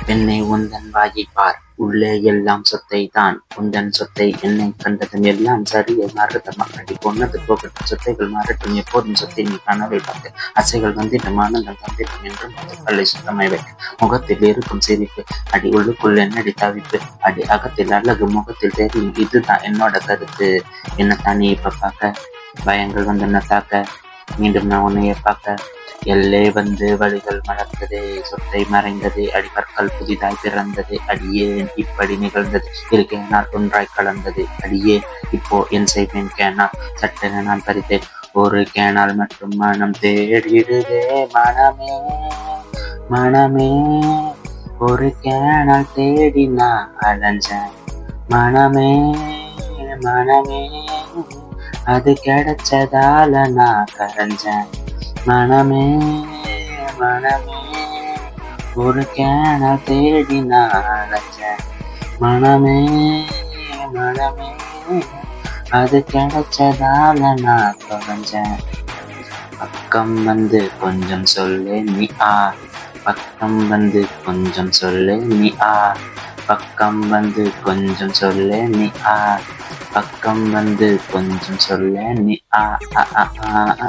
பெண்ணே உந்தன் வாயைப் பார், உள்ளே எல்லாம் சொத்தை தான். உந்தன் சொத்தை என்னைக் கண்டதும் எல்லாம் சரியை மாறுதம்மா. அடி போனது போகட்டும், சொத்தைகள் மாறட்டும். எப்போதும் சொத்தை நீ கனவில் பார்த்து ஆசைகள் வந்திடும், ஆனந்தம் தந்திடும் என்றும் முத்துக்களை சுத்தமாய் வைக்க. முகத்தில் இருக்கும் சிரிப்பு, அடி உள்ளுக்குள் என்னடி தவிப்பு. அடி அகத்தில் அழகு முகத்தில் தெரியும், இதுதான் என்னோட கருத்து. என்னத்தான் நீ இப்ப பார்க்க, பயங்கள் வந்து என்ன தாக்க, மீண்டும் நான் உன்னைய பார்க்க. எல்லை வந்து வழிகள் மலர்ந்ததே, சொத்தை மறைந்ததே, அடிபற்கள் புதிதாய் பிறந்தது. அடியே இப்படி நிகழ்ந்தது, இருக்கேனால் ஒன்றாய் கலந்தது. அடியே இப்போ என் செய்வேன் கேனால், சட்டென நான் பறித்தேன் ஒரு கேனால் மட்டும் மனம் தேடிடுதே. மனமே மனமே ஒரு கேனால் தேடி நான் அலைஞ்சேன். மனமே மனமே அது கிடைச்சதால நான் கரைஞ்சேன். மனமே மனமே ஒரு கேனால் தேடி நான் அலைஞ்சேன். மனமே மனமே அது கிடைச்சதால நான் தொலைஞ்சேன். பக்கம் வந்து கொஞ்சம் சொல்லு நீ ஆ, பக்கம் வந்து கொஞ்சம் சொல்லு நீ ஆ, பக்கம் வந்து கொஞ்சம் சொல்லு நீ ஆ, பக்கம் வந்து கொஞ்சம் சொல்லு நீ ஆ ஆ ஆ ஆ.